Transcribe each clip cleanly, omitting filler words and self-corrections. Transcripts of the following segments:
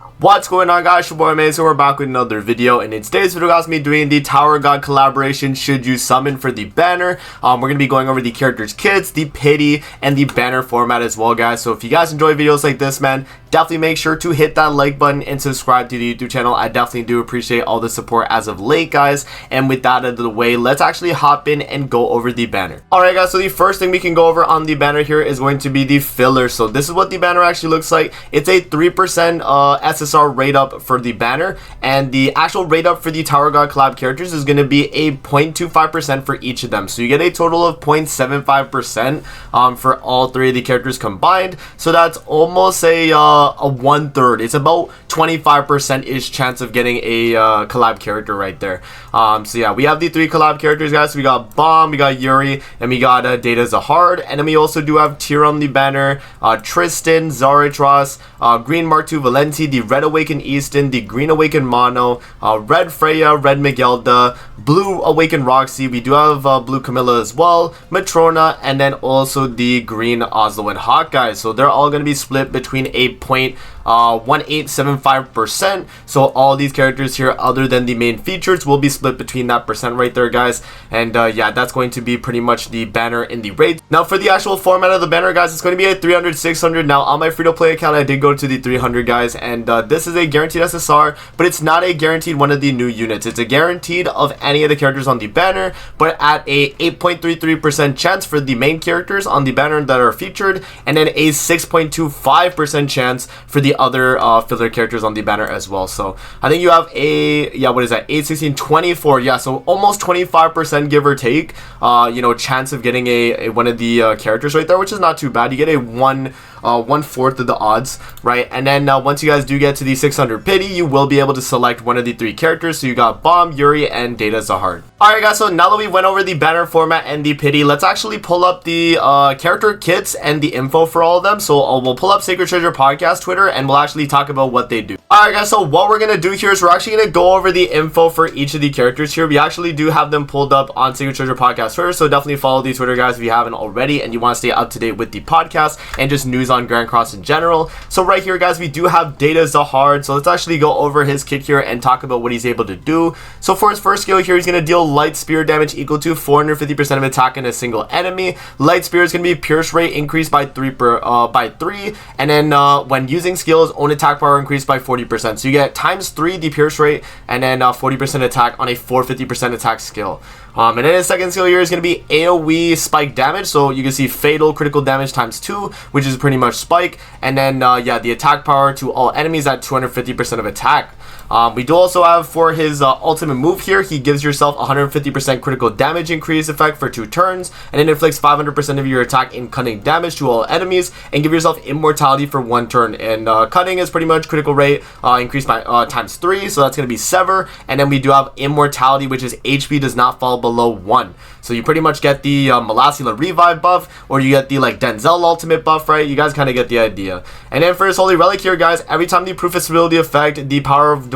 What's going on, guys? Your boy Mason. We're back with another video, and in today's video guys, me doing the Tower God collaboration Should You Summon for the banner. We're going to be going over the characters kits, the pity, and the banner format as well, guys. So if you guys enjoy videos like this, man, definitely make sure to hit that like button and subscribe to the YouTube channel. I definitely do appreciate all the support as of late, guys. And with that out of the way, let's actually hop in and go over the banner. Alright guys, so the first thing we can go over on the banner here is going to be the filler. So this is what the banner actually looks like. It's a 3% SSR rate up for the banner, and the actual rate up for the Tower God collab characters is going to be a 0.25% for each of them. So you get a total of 0.75% for all three of the characters combined. So that's almost a 1/3. It's about 25%-ish chance of getting a collab character right there. So yeah, we have the three collab characters, guys. So we got Bomb, we got Yuri, and we got Data Zahard. And then we also do have Tyr on the banner, Tristan, Zaritras, Green Mark II Valenti, the Red Awakened Easton, the Green Awakened Mono, Red Freya, Red Miguelda, Blue Awakened Roxy. We do have Blue Camilla as well, Matrona, and then also the Green Oslo and Hawkeye. So they're all going to be split between 8.1875%. So all these characters here, other than the main features, will be split between that percent right there, guys. And yeah, that's going to be pretty much the banner in the raid. Now for the actual format of the banner, guys, it's going to be a 300, 600. Now on my free-to-play account, I did go to the 300, guys, and this is a guaranteed SSR, but it's not a guaranteed one of the new units. It's a guaranteed of any of the characters on the banner, but at a 8.33% chance for the main characters on the banner that are featured, and then a 6.25% chance for the other filler characters on the banner as well. So I think you have a, yeah, what is that, 8, 16, 24, yeah, so almost 25%, give or take, you know, chance of getting a one of the characters right there, which is not too bad. You get a 1/4 of the odds, right? And then once you guys do get to the 600 pity, you will be able to select one of the three characters. So you got Bomb, Yuri, and Data Zahard. Alright guys, so now that we went over the banner format and the pity, let's actually pull up the character kits and the info for all of them. So we'll pull up Sacred Treasure Podcast Twitter, and we'll actually talk about what they do. Alright guys, so what we're gonna do here is we're actually gonna go over the info for each of the characters here. We actually do have them pulled up on Sacred Treasure Podcast Twitter, so definitely follow the Twitter, guys, if you haven't already and you want to stay up to date with the podcast and just news on Grand Cross in general. So right here, guys, we do have Data Zahard. So let's actually go over his kit here and talk about what he's able to do. So for his first skill here, he's gonna deal light spear damage equal to 450% of attack in a single enemy. Light spear is gonna be pierce rate increased by 3 and then when using skills, own attack power increased by 40%. So you get ×3 the pierce rate, and then 40% attack on a 450% attack skill. And then his second skill here is going to be AoE spike damage. So you can see fatal critical damage ×2, which is pretty much spike. And then yeah, the attack power to all enemies at 250% of attack. We do also have for his ultimate move here, he gives yourself 150% critical damage increase effect for 2 turns, and it inflicts 500% of your attack in cutting damage to all enemies, and give yourself immortality for 1 turn. And cutting is pretty much critical rate increased by ×3, so that's going to be sever. And then we do have immortality, which is HP does not fall below 1. So you pretty much get the Malasila revive buff, or you get the like Denzel ultimate buff, right? You guys kind of get the idea. And then for his holy relic here, guys, every time the proof of stability effect, the power of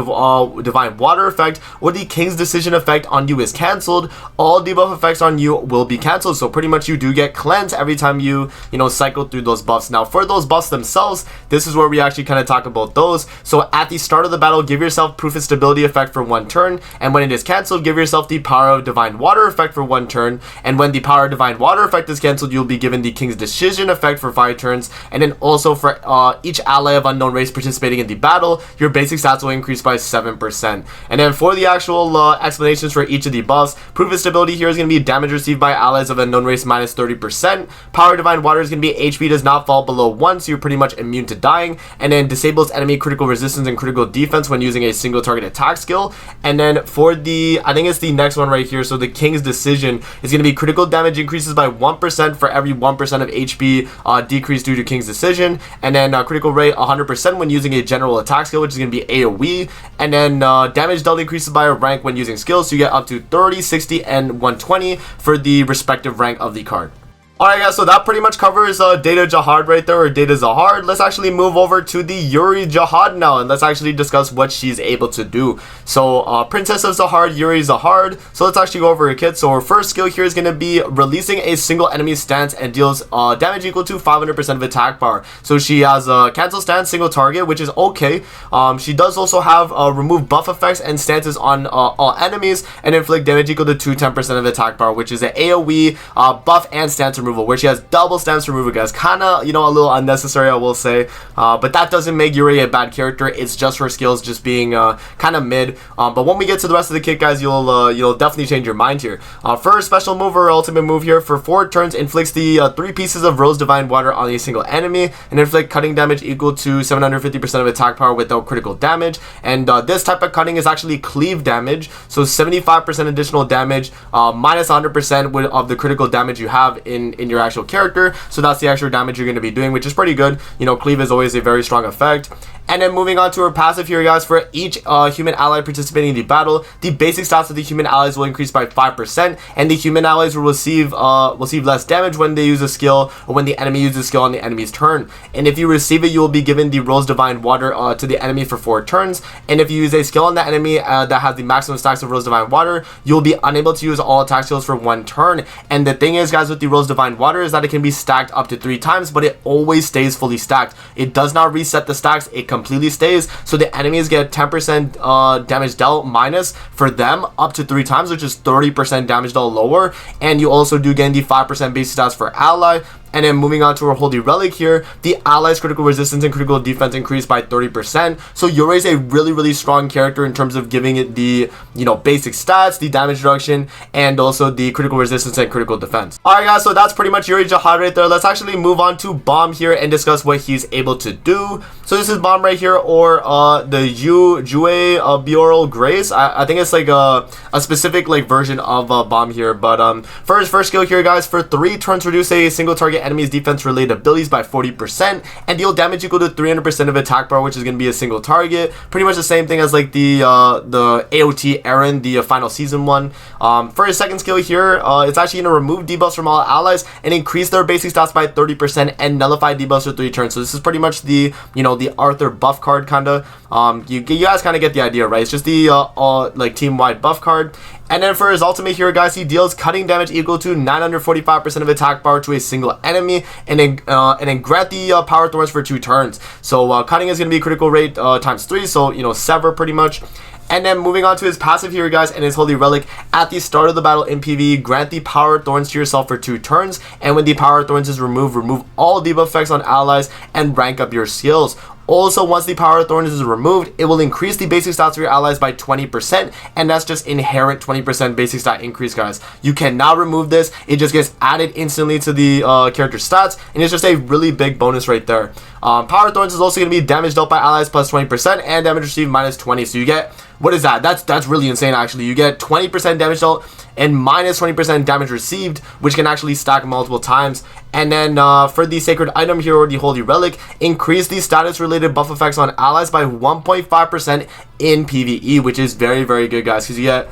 divine water effect, or the king's decision effect on you is cancelled, all debuff effects on you will be cancelled. So pretty much you do get cleanse every time you cycle through those buffs. Now for those buffs themselves, this is where we actually kind of talk about those. So at the start of the battle, give yourself proof of stability effect for 1 turn, and when it is cancelled, give yourself the power of divine water effect for 1 turn. And when the power of divine water effect is cancelled, you'll be given the king's decision effect for 5 turns. And then also for each ally of unknown race participating in the battle, your basic stats will increase by 7%. And then for the actual explanations for each of the buffs, proof of stability here is going to be damage received by allies of unknown race -30%. Power of divine water is going to be HP does not fall below 1, so you're pretty much immune to dying. And then disables enemy critical resistance and critical defense when using a single target attack skill. And then for the, I think it's the next one right here, so the king's decision is going to be critical damage increases by 1% for every 1% of HP decrease due to king's decision. And then critical rate 100% when using a general attack skill, which is going to be AoE. And then damage dealt increases by a rank when using skills, so you get up to 30, 60, and 120 for the respective rank of the card. Alright guys, so that pretty much covers Data Jihad right there, or Data Zahard. Let's actually move over to the Yuri Jihad now, and let's actually discuss what she's able to do. So, Princess of Zahard, Yuri Zahard. So let's actually go over her kit. So her first skill here is going to be releasing a single enemy stance and deals damage equal to 500% of attack power. So she has a cancel stance, single target, which is okay. She does also have remove buff effects and stances on all enemies, and inflict damage equal to 10% of attack power, which is an AoE buff and stance removal, where she has double stance removal, guys. Kind of, you know, a little unnecessary, I will say, but that doesn't make Yuri a bad character. It's just her skills just being kind of mid, but when we get to the rest of the kit, guys, you'll definitely change your mind here. For her special move, or ultimate move here, for 4 turns, inflicts the 3 pieces of Rose Divine Water on a single enemy, and inflict cutting damage equal to 750% of attack power without critical damage. And this type of cutting is actually cleave damage, so 75% additional damage, minus 100% of the critical damage you have in your actual character. So that's the extra damage you're going to be doing, which is pretty good. You know, cleave is always a very strong effect. And then moving on to her passive here, guys, for each human ally participating in the battle, the basic stats of the human allies will increase by 5%, and the human allies will receive less damage when they use a skill, or when the enemy uses a skill on the enemy's turn. And if you receive it, you will be given the Rose Divine Water to the enemy for 4 turns. And if you use a skill on the enemy that has the maximum stacks of Rose Divine Water, you'll be unable to use all attack skills for 1 turn. And the thing is, guys, with the Rose Divine Water is that it can be stacked up to 3 times, but it always stays fully stacked. It does not reset the stacks. It completely stays, so the enemies get 10% damage dealt minus for them up to 3 times, which is 30% damage dealt lower. And you also do gain the 5% base stats for ally. And then moving on to our Holy Relic here, the allies' critical resistance and critical defense increased by 30%. So Yuri is a really strong character in terms of giving it the, you know, basic stats, the damage reduction, and also the critical resistance and critical defense. Alright guys, so that's pretty much Yuri Jihad right there. Let's actually move on to Bomb here and discuss what he's able to do. So this is Bomb right here, or the Jue Bioral Grace. I think it's like a specific like version of Bomb here. But for his first skill here, guys, for 3 turns, reduce a single target enemy's defense related abilities by 40% and deal damage equal to 300% of attack power, which is going to be a single target. Pretty much the same thing as like the AOT Eren, the final season one. For his second skill here, it's actually going to remove debuffs from all allies and increase their basic stats by 30% and nullify debuffs for 3 turns. So this is pretty much the, you know, the Arthur buff card kind of. You guys kind of get the idea, right? It's just the like team-wide buff card. And then for his ultimate here, guys, he deals cutting damage equal to 945% of attack power to a single enemy, and then grant the power thorns for 2 turns. So cutting is going to be critical rate times 3, so, you know, sever pretty much. And then moving on to his passive here, guys, and his Holy Relic. At the start of the battle in PvE, grant the Power Thorns to yourself for 2 turns, and when the Power Thorns is removed, remove all debuff effects on allies and rank up your skills. Also, once the Power Thorns is removed, it will increase the basic stats of your allies by 20%, and that's just inherent 20% basic stat increase, guys. You cannot remove this. It just gets added instantly to the character stats, and it's just a really big bonus right there. Power Thorns is also going to be damage dealt by allies plus 20% and damage received minus 20. So you get, what is that? That's really insane, actually. You get 20% damage dealt and minus 20% damage received, which can actually stack multiple times. And then for the Sacred Item here, or the Holy Relic, increase the status related buff effects on allies by 1.5% in PvE, which is very good, guys, because you get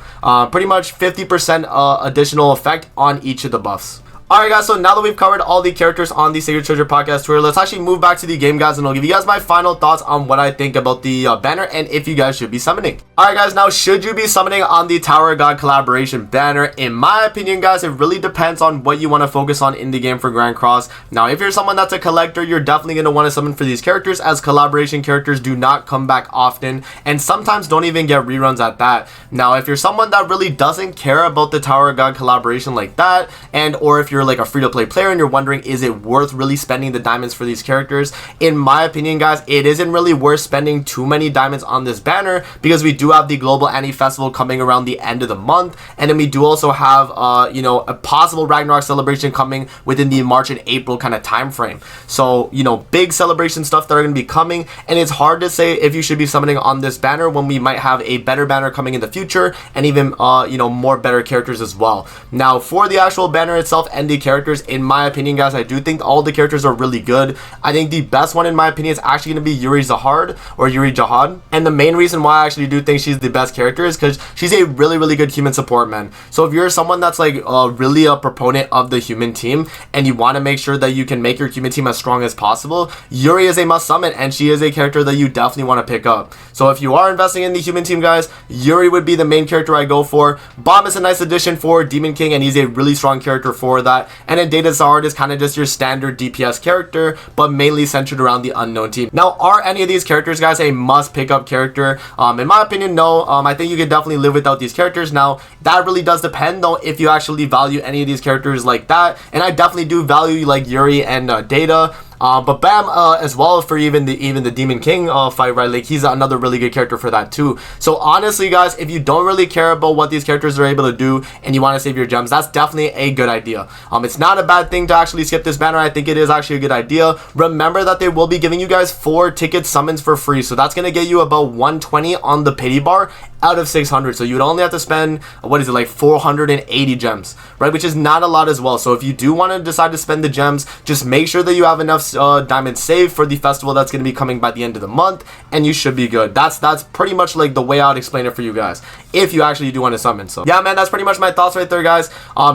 pretty much 50% additional effect on each of the buffs. Alright guys, so now that we've covered all the characters on the Sacred Treasure Podcast Tour, let's actually move back to the game, guys, and I'll give you guys my final thoughts on what I think about the banner and if you guys should be summoning. Alright guys, now should you be summoning on the Tower of God collaboration banner? In my opinion, guys, it really depends on what you want to focus on in the game for Grand Cross. Now, if you're someone that's a collector, you're definitely going to want to summon for these characters, as collaboration characters do not come back often and sometimes don't even get reruns at that. Now, if you're someone that really doesn't care about the Tower of God collaboration like that, and or if you're like a free-to-play player and you're wondering, is it worth really spending the diamonds for these characters? In my opinion, guys, it isn't really worth spending too many diamonds on this banner, because we do have the Global Annie Festival coming around the end of the month, and then we do also have you know, a possible Ragnarok celebration coming within the March and April kind of time frame. So, you know, big celebration stuff that are going to be coming, and it's hard to say if you should be summoning on this banner when we might have a better banner coming in the future, and even you know, more better characters as well. Now, for the actual banner itself and the characters, in my opinion, guys, I do think all the characters are really good. I think the best one, in my opinion, is actually going to be Yuri Zahard or Yuri Jahad. And the main reason why I actually do think she's the best character is because she's a really good human support, man. So if you're someone that's like really a proponent of the human team and you want to make sure that you can make your human team as strong as possible, Yuri is a must summon, and she is a character that you definitely want to pick up. So if you are investing in the human team, guys, Yuri would be the main character I go for. Bomb is a nice addition for Demon King, and he's a really strong character for that. And then Data Zahard is kind of just your standard DPS character, but mainly centered around the unknown team. Now, are any of these characters, guys, a must pick up character? In my opinion, no. I think you could definitely live without these characters. Now, that really does depend, though, if you actually value any of these characters like that. And I definitely do value like Yuri and Data. But Bam as well, for even the Demon King fight, right? Like, he's another really good character for that too. So honestly, guys, if you don't really care about what these characters are able to do and you want to save your gems, that's definitely a good idea. It's not a bad thing to actually skip this banner. I think it is actually a good idea. Remember that they will be giving you guys 4 ticket summons for free, so that's gonna get you about 120 on the pity bar out of 600. So you would only have to spend, what is it, like 480 gems, right? Which is not a lot as well. So if you do want to decide to spend the gems, just make sure that you have enough diamonds saved for the festival that's going to be coming by the end of the month, and you should be good. That's pretty much like the way I would explain it for you guys, if you actually do want to summon. So yeah, man, that's pretty much my thoughts right there, guys.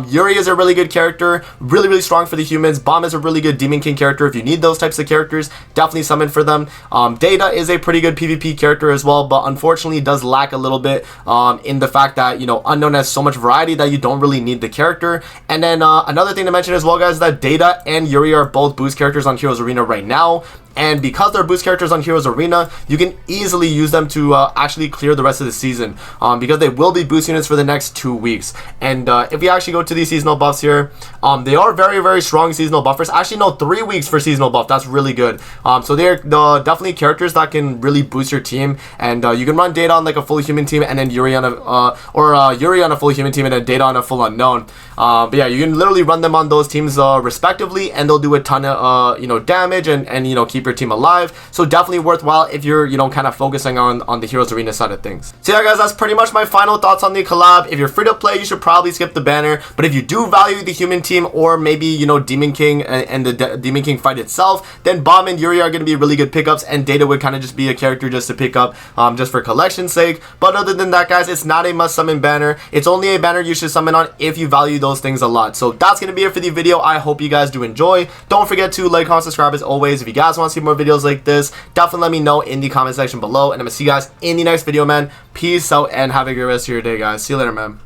Yuri is a really good character, really strong for the humans. Bomb is a really good Demon King character. If you need those types of characters, definitely summon for them. Data is a pretty good PvP character as well, but unfortunately does lack a little bit in the fact that, you know, Unknown has so much variety that you don't really need the character. And then another thing to mention as well, guys, is that Data and Yuri are both boost characters on Heroes Arena right now. And because they're boost characters on Heroes Arena, you can easily use them to actually clear the rest of the season, because they will be boost units for the next 2 weeks. And if we actually go to these seasonal buffs here, they are very strong seasonal buffers. Actually, no, 3 weeks for seasonal buff. That's really good. So they're definitely characters that can really boost your team. And you can run Data on like a full human team, and then Yuri on a Yuri on a full human team, and then Data on a full unknown. But yeah, you can literally run them on those teams respectively, and they'll do a ton of you know, damage and you know, keep your team alive. So definitely worthwhile if you're, you know, kind of focusing on the Heroes Arena side of things. So yeah, guys, that's pretty much my final thoughts on the collab. If you're free to play, you should probably skip the banner, but if you do value the human team, or maybe, you know, Demon King and the Demon King fight itself, then Bomb and Yuri are going to be really good pickups, and Data would kind of just be a character just to pick up just for collection's sake. But other than that, guys, it's not a must summon banner. It's only a banner you should summon on if you value those things a lot. So that's going to be it for the video. I hope you guys do enjoy. Don't forget to like, comment, subscribe as always. If you guys want to see more videos like this, definitely let me know in the comment section below, and I'm gonna see you guys in the next video, man. Peace out and have a great rest of your day, guys. See you later, man.